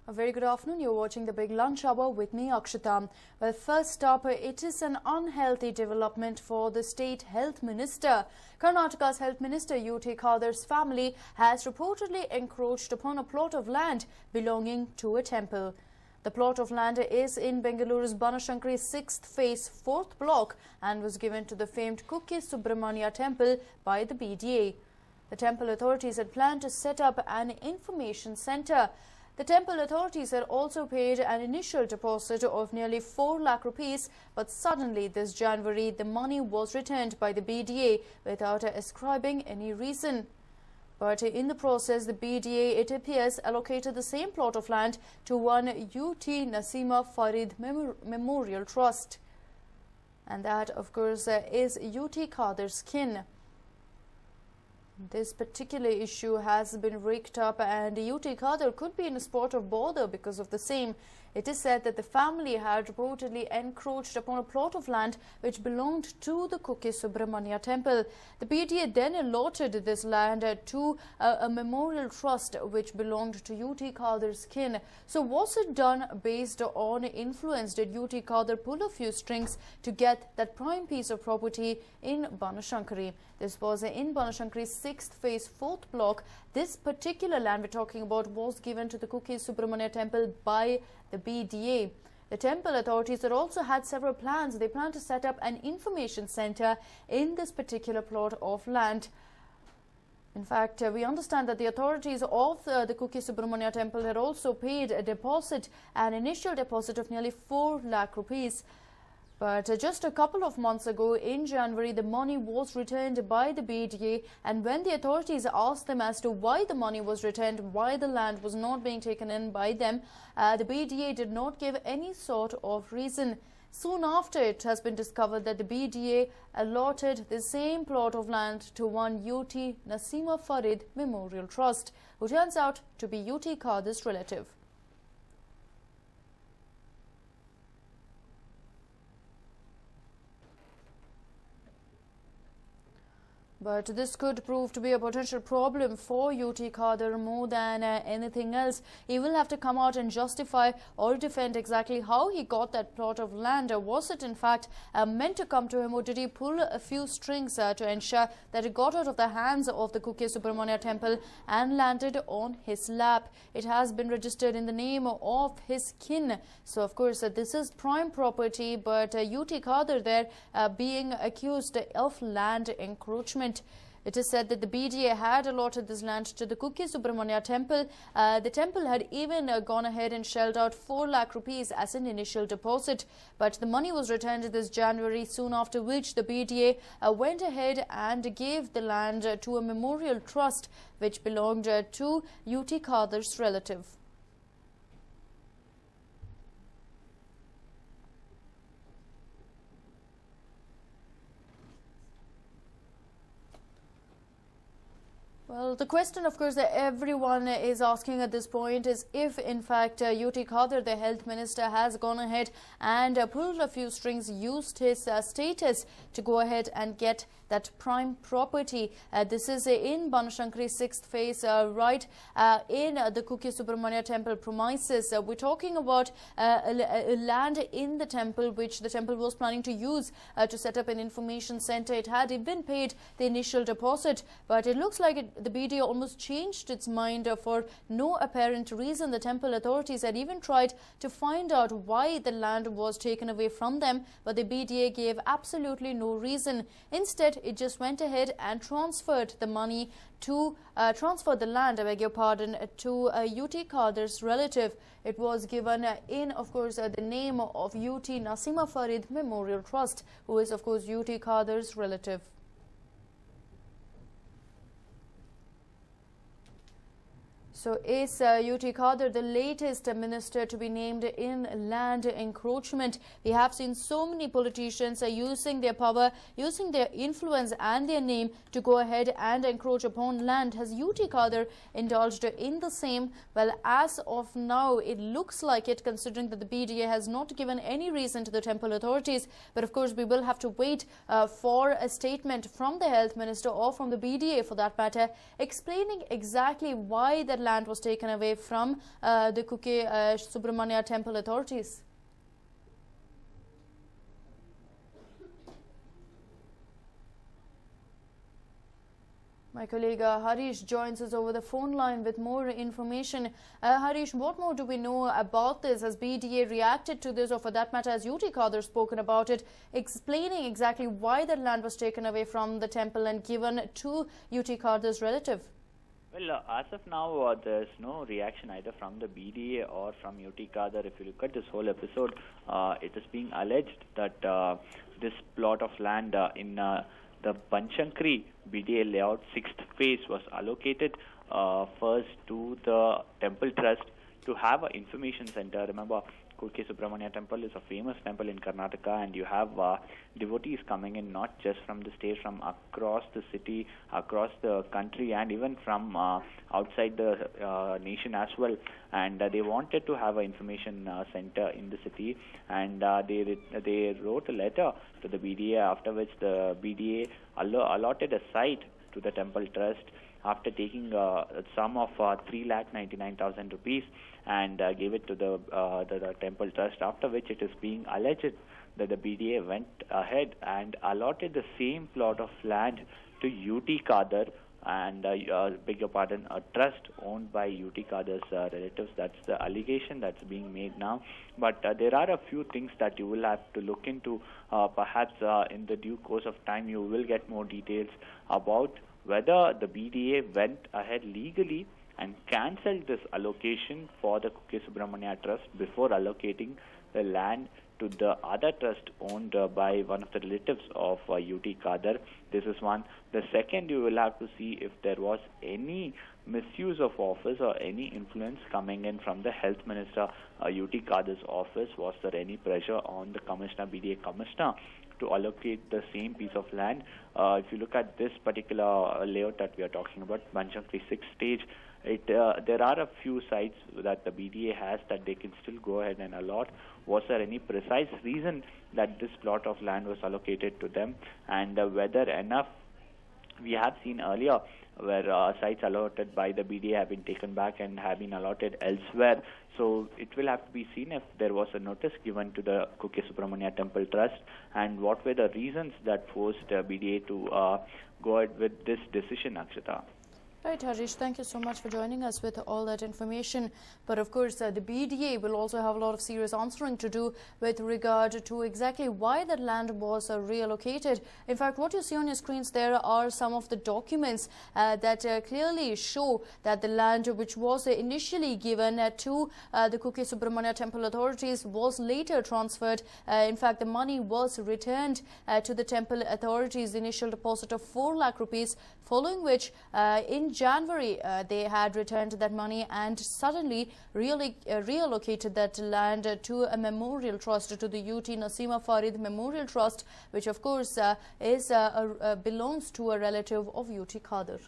A very good afternoon. You're watching the Big Lunch Hour with me, Akshita. Well, first up, it is an unhealthy development for the state health minister. Karnataka's health minister, UT Khadar's family, has reportedly encroached upon a plot of land belonging to a temple. The plot of land is in Bengaluru's Banashankari 6th phase 4th block and was given to the famed Kukke Subramania temple by the BDA. The temple authorities had planned to set up an information centre. The temple authorities had also paid an initial deposit of nearly 4 lakh rupees, but suddenly this January the money was returned by the BDA without ascribing any reason. But in the process, the BDA, it appears, allocated the same plot of land to one UT Nasima Farid Memorial Trust. And that, of course, is UT Khadar's kin. This particular issue has been raked up and UT Khadar could be in a spot of bother because of the same. It is said that the family had reportedly encroached upon a plot of land which belonged to the Kukke Subramania temple. The BDA then allotted this land to a memorial trust which belonged to UT Khadar's kin. So was it done based on influence? Did UT Khadar pull a few strings to get that prime piece of property in Banashankari? This was in Banashankari's 6th phase 4th block. This particular land we're talking about was given to the Kukke Subramania temple by the BDA. The temple authorities had also had several plans. They planned to set up an information centre in this particular plot of land. In fact, we understand that the authorities of the Kukke Subramania temple had also paid a deposit, an initial deposit of nearly 4 lakh rupees. But just a couple of months ago, in January, the money was returned by the BDA, and when the authorities asked them as to why the money was returned, why the land was not being taken in by them, the BDA did not give any sort of reason. Soon after, it has been discovered that the BDA allotted the same plot of land to one UT Nasima Farid Memorial Trust, who turns out to be UT Khadar's relative. But this could prove to be a potential problem for UT Khadar more than anything else. He will have to come out and justify or defend exactly how he got that plot of land. Was it in fact meant to come to him, or did he pull a few strings to ensure that it got out of the hands of the Kukke Subramania temple and landed on his lap? It has been registered in the name of his kin. So of course this is prime property, but UT Khadar there being accused of land encroachment. It is said that the BDA had allotted this land to the Kukke Subramania temple. The temple had even gone ahead and shelled out 4 lakh rupees as an initial deposit. But the money was returned this January, soon after which the BDA went ahead and gave the land to a memorial trust which belonged to UT Khadar's relative. Well, the question, of course, that everyone is asking at this point is if, in fact, UT Khadar, the health minister, has gone ahead and pulled a few strings, used his status to go ahead and get that prime property. This is in Banashankari 6th phase, right in the Kukke Subramania temple premises. We're talking about a land in the temple which the temple was planning to use to set up an information centre. It had even paid the initial deposit, but it looks like the BDA almost changed its mind for no apparent reason. The temple authorities had even tried to find out why the land was taken away from them, but the BDA gave absolutely no reason. Instead, it just went ahead and transferred the money to transferred the land, I beg your pardon, to UT Khadar's relative. It was given in, of course, the name of UT Nasima Farid Memorial Trust, who is, of course, UT Khadar's relative. So is UT Khadar the latest minister to be named in land encroachment? We have seen so many politicians using their power, using their influence and their name to go ahead and encroach upon land. Has UT Khadar indulged in the same? Well, as of now, it looks like it, considering that the BDA has not given any reason to the temple authorities. But of course, we will have to wait for a statement from the health minister or from the BDA for that matter, explaining exactly why that land was taken away from the Kuke Subramania temple authorities? My colleague Harish joins us over the phone line with more information. Harish, what more do we know about this? Has BDA reacted to this, or for that matter, has UT Khader spoken about it, explaining exactly why that land was taken away from the temple and given to UT Khader's relative? Well, as of now, there's no reaction either from the BDA or from UT Khader. If you look at this whole episode, it is being alleged that this plot of land in the Banchankri BDA layout 6th phase was allocated first to the temple trust to have an information center. Remember, Kuke Subramania temple is a famous temple in Karnataka, and you have devotees coming in not just from the state, from across the city, across the country, and even from outside the nation as well. And they wanted to have an information center in the city, and they wrote a letter to the BDA, after which the BDA allotted a site to the temple trust after taking a sum of 3,99,000 rupees and gave it to the temple trust, after which it is being alleged that the BDA went ahead and allotted the same plot of land to UT Khader and, beg your pardon, a trust owned by UT Khader's relatives. That's the allegation that's being made now. But there are a few things that you will have to look into. Perhaps in the due course of time, you will get more details about whether the BDA went ahead legally and cancelled this allocation for the Kuke Subramania Trust before allocating the land to the other trust owned by one of the relatives of UT Khader. This is one. The second, you will have to see if there was any misuse of office or any influence coming in from the health minister, UT Khader's office. Was there any pressure on the commissioner, BDA commissioner, to allocate the same piece of land? If you look at this particular layout that we are talking about, Banchankri 6th stage, there are a few sites that the BDA has that they can still go ahead and allot. Was there any precise reason that this plot of land was allocated to them, and whether enough? We have seen earlier where sites allotted by the BDA have been taken back and have been allotted elsewhere. So it will have to be seen if there was a notice given to the Kuke Subramania Temple Trust, and what were the reasons that forced BDA to go ahead with this decision, Akshita. Right, Harish, thank you so much for joining us with all that information. But of course, the BDA will also have a lot of serious answering to do with regard to exactly why that land was reallocated. In fact, what you see on your screens there are some of the documents that clearly show that the land which was initially given to the Kuke Subramania Temple authorities was later transferred. In fact, the money was returned to the temple authorities, the initial deposit of 4 lakh rupees, following which in January they had returned that money and suddenly reallocated that land to a memorial trust, to the UT Nasima Farid Memorial Trust, which of course belongs to a relative of UT Khader.